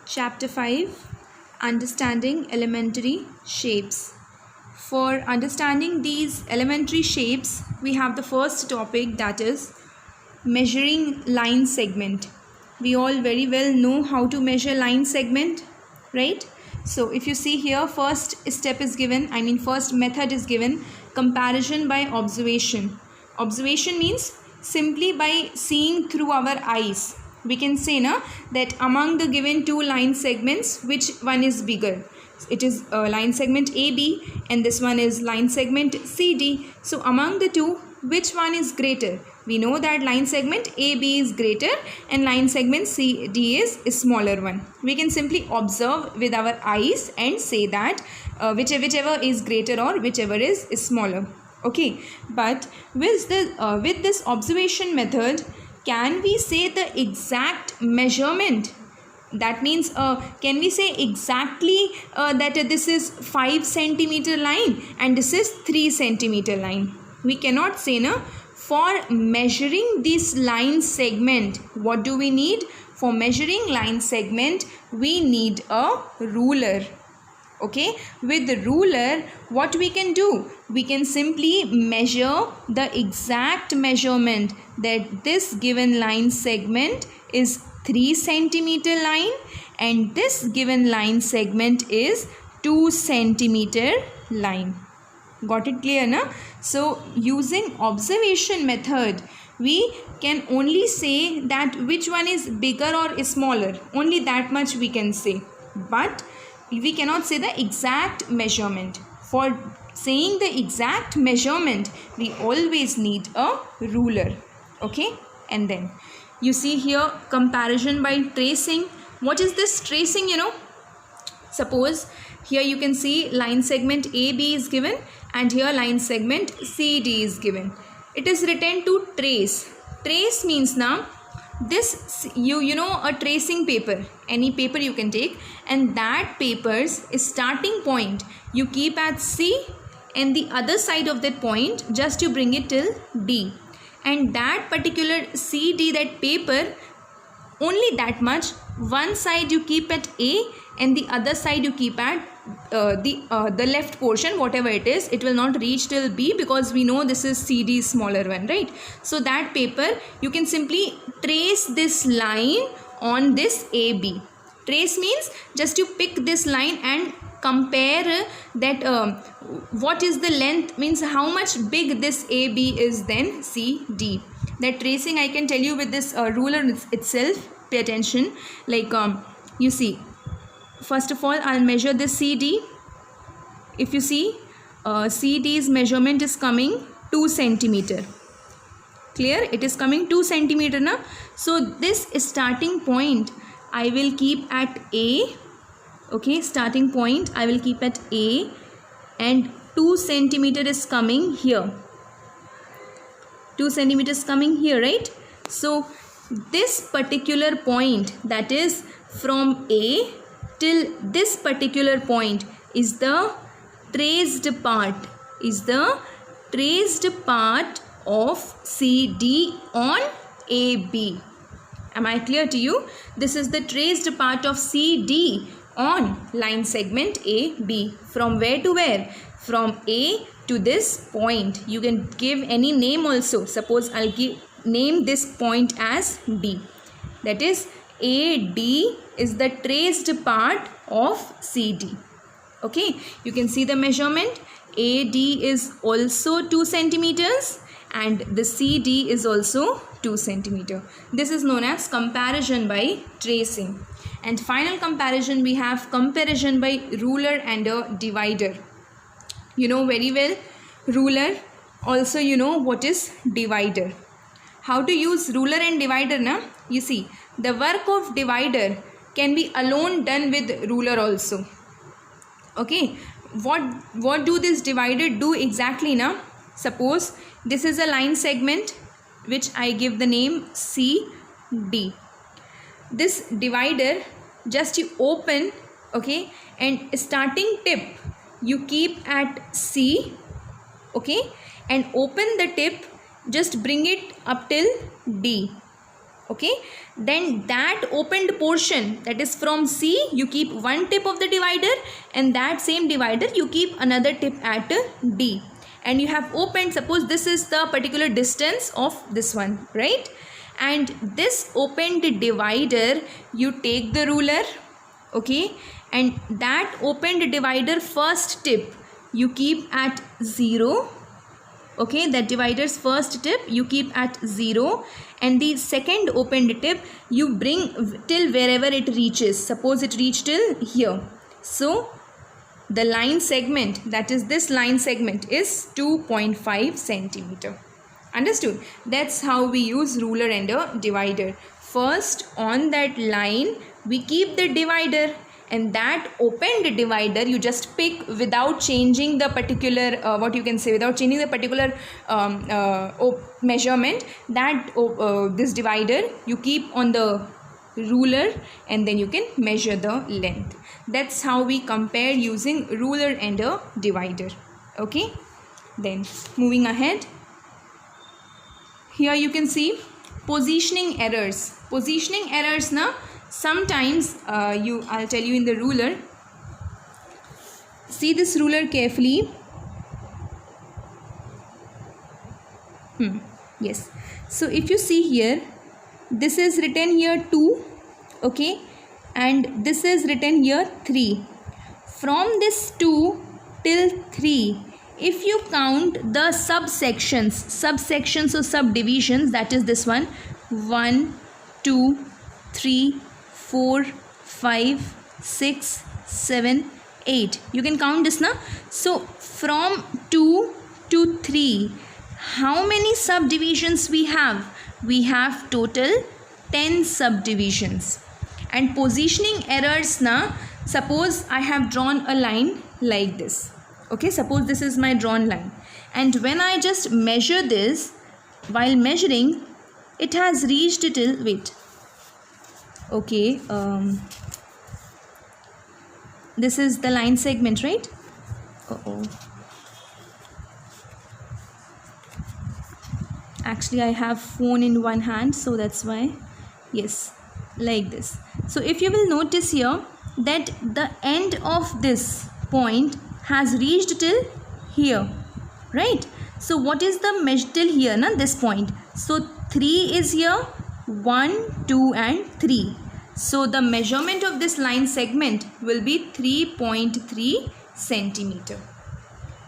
Chapter 5, Understanding Elementary Shapes. For understanding these elementary shapes, we have the first topic, that is measuring line segment. We all very well know how to measure line segment, right? So if you see here, first step is given, first method is given, comparison by observation. Observation means simply by seeing through our eyes. We can say that among the given two line segments, which one is bigger? It is line segment AB and this one is line segment CD. So among the two, which one is greater? We know that line segment AB is greater and line segment CD is a smaller one. We can simply observe with our eyes and say that whichever is greater or whichever is smaller. Okay, but with this observation method, can we say the exact measurement? That means can we say exactly that this is 5 centimeter line and this is 3 centimeter line? We cannot say For measuring this line segment, what do we need? For measuring line segment, we need a ruler. Okay, with the ruler, what we can do? We can simply measure the exact measurement that this given line segment is 3 centimeter line and this given line segment is 2 centimeter line. Got it clear, na? So using observation method, we can only say that which one is bigger or smaller. Only that much we can say. But we cannot say the exact measurement. For saying the exact measurement, we always need a ruler. Okay, and then you see here comparison by tracing. What is this tracing? Suppose here you can see line segment AB is given and here line segment CD is given. It is written to trace. Trace means now this a tracing paper, any paper you can take, and that paper's starting point you keep at C and the other side of that point just you bring it till D, and that particular CD, that paper, only that much, one side you keep at A and the other side you keep at the left portion, whatever it is. It will not reach till B because we know this is CD smaller one, right? So that paper you can simply trace this line on this AB. Trace means just you pick this line and compare that what is the length, means how much big this AB is than CD. That tracing I can tell you with this ruler itself. Pay attention. Like you see, first of all I'll measure this CD. If you see CD's measurement is coming 2 centimeter. Clear? It is coming 2 centimeter na? So this starting point I will keep at A. Okay, starting point I will keep at A and 2 centimeter is coming here. 2 centimeters coming here, right? So this particular point, that is from A till this particular point, is the traced part, of CD on AB. Am I clear to you? This is the traced part of CD on line segment AB. From where to where? From A to this point. You can give any name also. Suppose I'll name this point as D. That is AD is the traced part of CD. Okay, you can see the measurement. AD is also 2 centimeters and the CD is also 2 centimeter. This is known as comparison by tracing. And final comparison, we have comparison by ruler and a divider. You know very well ruler. Also you know what is divider. How to use ruler and divider na? You see, the work of divider can be alone done with ruler also. Okay, what do this divider do exactly na? Suppose this is a line segment which I give the name CD. This divider, just you open, okay, and starting tip you keep at C, okay, and open the tip, just bring it up till D. Okay, then that opened portion, that is from C, you keep one tip of the divider, and that same divider you keep another tip at D, and you have opened, suppose this is the particular distance of this one, right? And this opened divider, you take the ruler, okay, and that opened divider first tip you keep at 0, okay, that divider's first tip you keep at 0, and the second opened tip you bring till wherever it reaches. Suppose it reached till here, so the line segment, that is this line segment, is 2.5 centimeter. Understood? That's how we use ruler and a divider. First, on that line we keep the divider, and that opened divider you just pick without changing the particular without changing the particular measurement, that this divider you keep on the ruler, and then you can measure the length. That's how we compare using ruler and a divider. Okay, then moving ahead, here you can see positioning errors. Positioning errors na, sometimes I'll tell you in the ruler. See this ruler carefully. Yes, so if you see here, this is written here 2, okay, and this is written here 3. From this 2 till 3, if you count the subsections or subdivisions, that is this one, 1, 2, 3, 4, 5, 6, 7, 8. You can count this now. So from 2 to 3, how many subdivisions we have? We have total 10 subdivisions. And positioning errors na, suppose I have drawn a line like this. Okay, suppose this is my drawn line, and when I just measure this, while measuring, it has reached till, wait, okay, this is the line segment, right? Actually I have phone in one hand, so that's why. Yes, like this. So if you will notice here that the end of this point has reached till here, right? So what is the measure till here, na, this point? So 3 is here, 1, 2 and 3. So the measurement of this line segment will be 3.3 centimeter.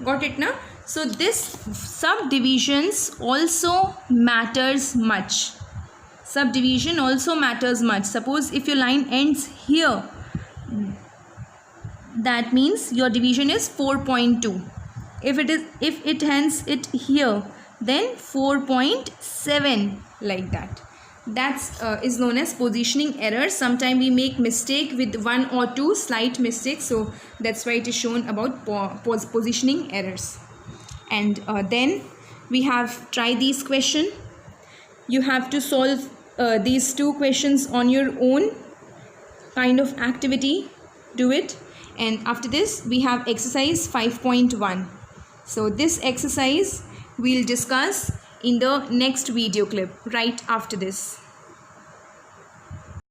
Got it na? So this subdivisions also matters much. Subdivision also matters much. Suppose if your line ends here, that means your division is 4.2. If it ends it here, then 4.7, like that. That's is known as positioning error. Sometimes we make mistake with 1 or 2 slight mistakes, so that's why it is shown about positioning errors. And then we have try these question. You have to solve these 2 questions on your own kind of activity. Do it. And after this we have exercise 5.1. So this exercise we'll discuss in the next video clip right after this.